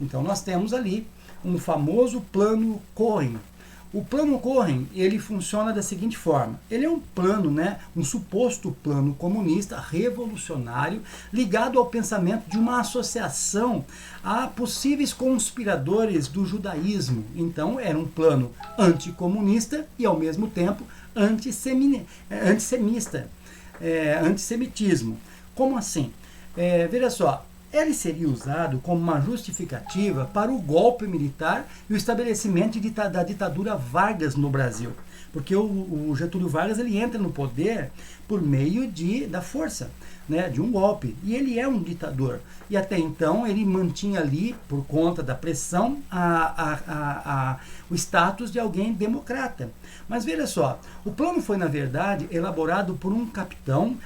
Então nós temos ali um famoso plano Cohen. O plano Cohen, ele funciona da seguinte forma: ele é um plano, né, um suposto plano comunista revolucionário ligado ao pensamento de uma associação a possíveis conspiradores do judaísmo. Então era um plano anticomunista e ao mesmo tempo antissemitismo. Como assim? Veja só, ele seria usado como uma justificativa para o golpe militar e o estabelecimento da ditadura Vargas no Brasil. Porque o Getúlio Vargas ele entra no poder por meio da força, né, de um golpe. E ele é um ditador. E até então ele mantinha ali, por conta da pressão, o status de alguém democrata. Mas veja só, o plano foi, na verdade, elaborado por um capitão,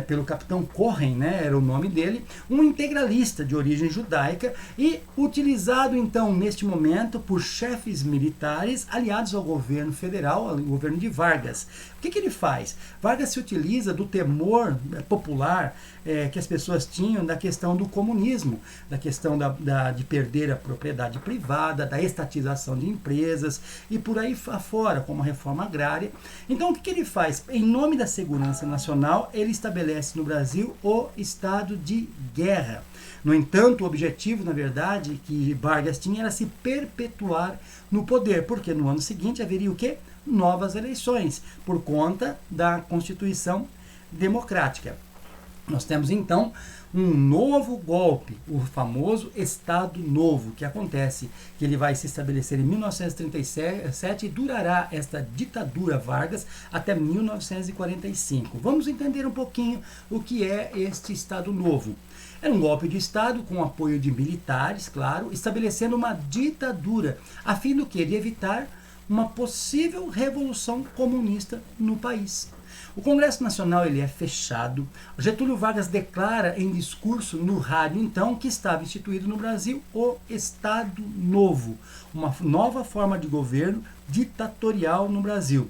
pelo capitão Cohen, né, era o nome dele, um integralista de origem judaica e utilizado, então, neste momento, por chefes militares aliados ao governo federal, ao governo de Vargas. O que ele faz? Vargas se utiliza do temor popular que as pessoas tinham da questão do comunismo, da questão de perder a propriedade privada, da estatização de empresas e por aí afora, como a reforma agrária. Então, o que ele faz? Em nome da segurança nacional, ele estabelece no Brasil o estado de guerra. No entanto, o objetivo, na verdade, que Vargas tinha era se perpetuar no poder, porque no ano seguinte haveria o quê? Novas eleições, por conta da Constituição Democrática. Nós temos então um novo golpe, o famoso Estado Novo, que acontece, que ele vai se estabelecer em 1937 e durará esta ditadura Vargas até 1945. Vamos entender um pouquinho o que é este Estado Novo. Era um golpe de Estado com apoio de militares, claro, estabelecendo uma ditadura, a fim do quê? De evitar uma possível revolução comunista no país. O Congresso Nacional ele é fechado. Getúlio Vargas declara em discurso no rádio, então, que estava instituído no Brasil o Estado Novo, uma nova forma de governo ditatorial no Brasil.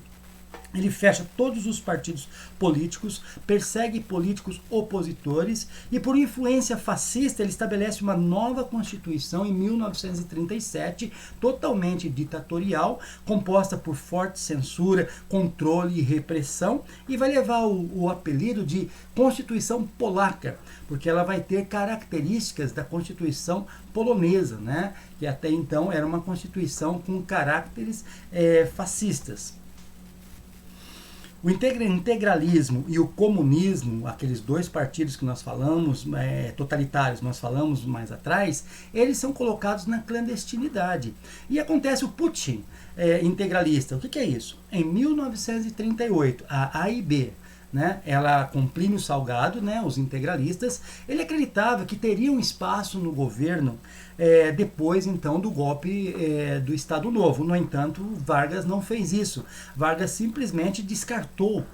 Ele fecha todos os partidos políticos, persegue políticos opositores e, por influência fascista, ele estabelece uma nova Constituição em 1937, totalmente ditatorial, composta por forte censura, controle e repressão, e vai levar o apelido de Constituição Polaca, porque ela vai ter características da Constituição polonesa, né? Que até então era uma Constituição com caracteres fascistas. O integralismo e o comunismo, aqueles dois partidos que nós falamos, totalitários, nós falamos mais atrás, eles são colocados na clandestinidade. E acontece o Putin integralista. O que é isso? Em 1938, a AIB, né, ela com Plínio Salgado, né, os integralistas, ele acreditava que teria um espaço no governo depois então do golpe do Estado Novo. No entanto, Vargas não fez isso. Vargas simplesmente descartou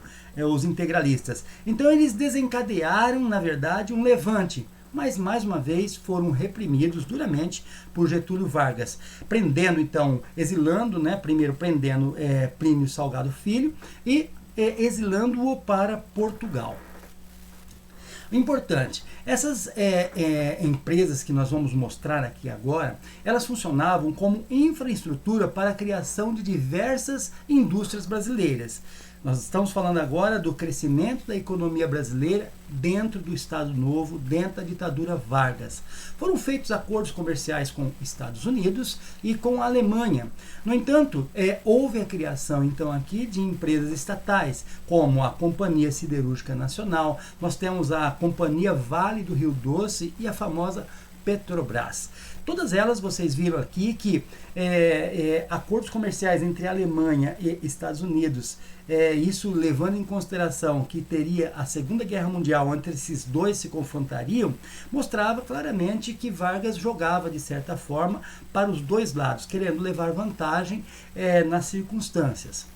os integralistas. Então eles desencadearam, na verdade, um levante, mas mais uma vez foram reprimidos duramente por Getúlio Vargas, prendendo então, exilando, né, primeiro prendendo Plínio Salgado Filho e exilando-o para Portugal. Importante, essas empresas que nós vamos mostrar aqui agora, elas funcionavam como infraestrutura para a criação de diversas indústrias brasileiras. Nós estamos falando agora do crescimento da economia brasileira dentro do Estado Novo, dentro da ditadura Vargas. Foram feitos acordos comerciais com Estados Unidos e com a Alemanha. No entanto, houve a criação então aqui de empresas estatais, como a Companhia Siderúrgica Nacional, nós temos a Companhia Vale do Rio Doce e a famosa Petrobras. Todas elas, vocês viram aqui que acordos comerciais entre a Alemanha e Estados Unidos, isso levando em consideração que teria a Segunda Guerra Mundial, onde esses dois se confrontariam, mostrava claramente que Vargas jogava, de certa forma, para os dois lados, querendo levar vantagem nas circunstâncias.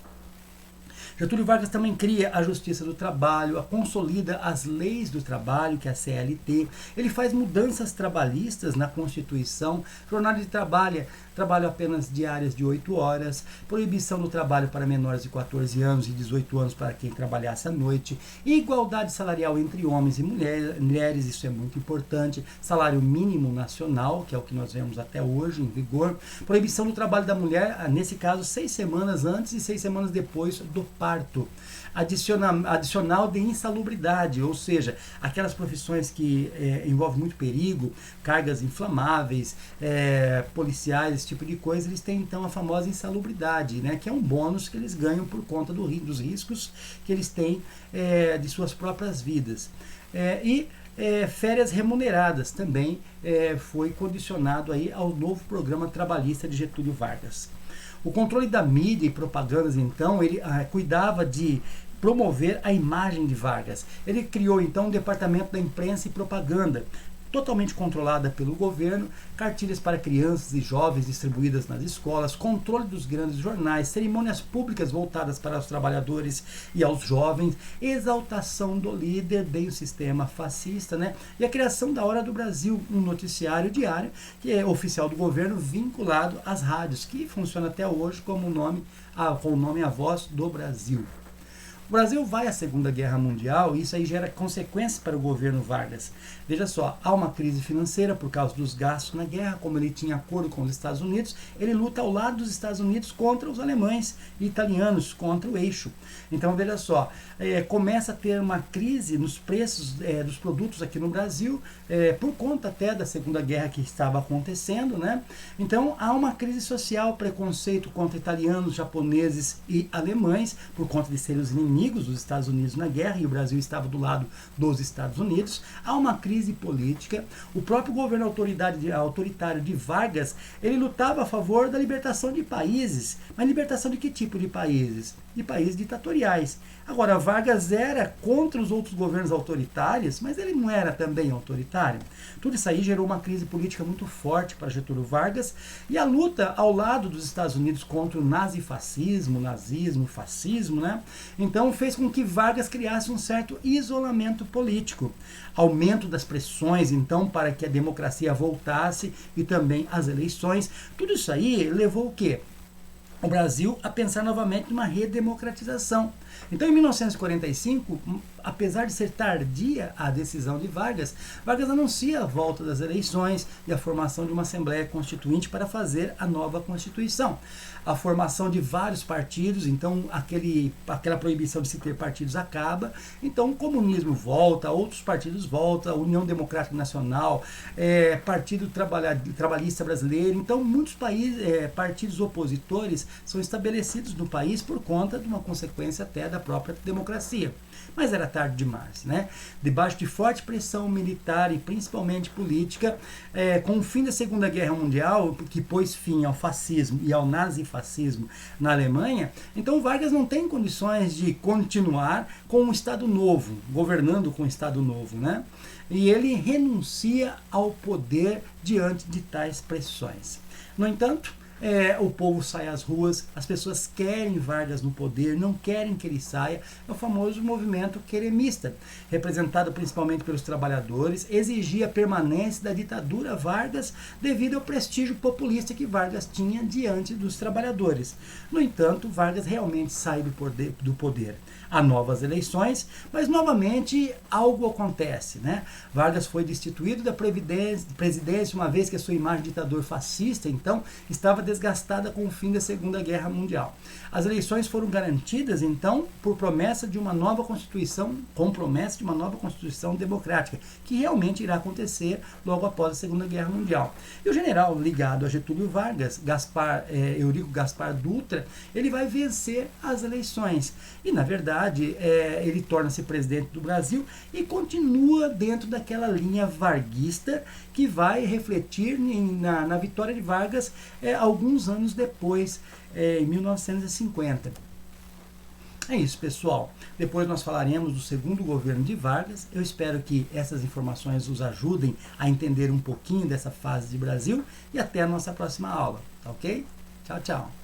Getúlio Vargas também cria a Justiça do Trabalho, consolida as leis do trabalho, que é a CLT. Ele faz mudanças trabalhistas na Constituição, jornada de trabalho apenas diárias de 8 horas, proibição do trabalho para menores de 14 anos e 18 anos para quem trabalhasse à noite, igualdade salarial entre homens e mulheres, isso é muito importante, salário mínimo nacional, que é o que nós vemos até hoje em vigor, proibição do trabalho da mulher, nesse caso 6 semanas antes e 6 semanas depois do parto. Adicional de insalubridade, ou seja, aquelas profissões que envolvem muito perigo, cargas inflamáveis, policiais, esse tipo de coisa, eles têm então a famosa insalubridade, né, que é um bônus que eles ganham por conta dos riscos que eles têm de suas próprias vidas. Férias remuneradas também foi condicionado aí ao novo programa trabalhista de Getúlio Vargas. O controle da mídia e propagandas, então, ele cuidava de promover a imagem de Vargas. Ele criou, então, um departamento da imprensa e propaganda, totalmente controlada pelo governo, cartilhas para crianças e jovens distribuídas nas escolas, controle dos grandes jornais, cerimônias públicas voltadas para os trabalhadores e aos jovens, exaltação do líder, bem o sistema fascista, né? E a criação da Hora do Brasil, um noticiário diário que é oficial do governo vinculado às rádios, que funciona até hoje com o nome A Voz do Brasil. O Brasil vai à Segunda Guerra Mundial e isso aí gera consequências para o governo Vargas. Veja só, há uma crise financeira por causa dos gastos na guerra, como ele tinha acordo com os Estados Unidos, ele luta ao lado dos Estados Unidos contra os alemães e italianos, contra o eixo. Então, veja só, começa a ter uma crise nos preços dos produtos aqui no Brasil, por conta até da Segunda Guerra que estava acontecendo, né? Então, há uma crise social, preconceito contra italianos, japoneses e alemães, por conta de serem os inimigos dos Estados Unidos na guerra, e o Brasil estava do lado dos Estados Unidos. Há uma crise política. O próprio governo autoritário de Vargas, ele lutava a favor da libertação de países. Mas libertação de que tipo de países? De países ditatoriais. Agora, Vargas era contra os outros governos autoritários, mas ele não era também autoritário. Tudo isso aí gerou uma crise política muito forte para Getúlio Vargas, e a luta ao lado dos Estados Unidos contra o nazifascismo, nazismo, fascismo, né? Então fez com que Vargas criasse um certo isolamento político. Aumento das pressões, então, para que a democracia voltasse e também as eleições. Tudo isso aí levou o quê? O Brasil a pensar novamente numa redemocratização. Então, em 1945, apesar de ser tardia a decisão de Vargas, Vargas anuncia a volta das eleições e a formação de uma Assembleia Constituinte para fazer a nova Constituição. A formação de vários partidos, então aquela proibição de se ter partidos acaba, então o comunismo volta, outros partidos voltam, a União Democrática Nacional, Partido Trabalhista Brasileiro, então muitos partidos opositores são estabelecidos no país por conta de uma consequência até da própria democracia. Mas era tarde demais, né? Debaixo de forte pressão militar e principalmente política, com o fim da Segunda Guerra Mundial, que pôs fim ao fascismo e ao nazifascismo na Alemanha, então Vargas não tem condições de continuar com um Estado novo, governando com um Estado novo, né? E ele renuncia ao poder diante de tais pressões. No entanto, o povo sai às ruas, as pessoas querem Vargas no poder, não querem que ele saia. É o famoso movimento queremista, representado principalmente pelos trabalhadores, exigia a permanência da ditadura Vargas devido ao prestígio populista que Vargas tinha diante dos trabalhadores. No entanto, Vargas realmente sai do poder. Há novas eleições, mas novamente algo acontece, né? Vargas foi destituído da presidência, uma vez que a sua imagem de ditador fascista, então, estava desgastada com o fim da Segunda Guerra Mundial. As eleições foram garantidas, então, por promessa de uma nova Constituição, com promessa de uma nova Constituição democrática, que realmente irá acontecer logo após a Segunda Guerra Mundial. E o general ligado a Getúlio Vargas, Eurico Gaspar Dutra, ele vai vencer as eleições. E, na verdade, ele torna-se presidente do Brasil e continua dentro daquela linha varguista que vai refletir na vitória de Vargas alguns anos depois, em 1950. É isso, pessoal. Depois nós falaremos do segundo governo de Vargas. Eu espero que essas informações os ajudem a entender um pouquinho dessa fase de Brasil e até a nossa próxima aula, tá ok? Tchau, tchau.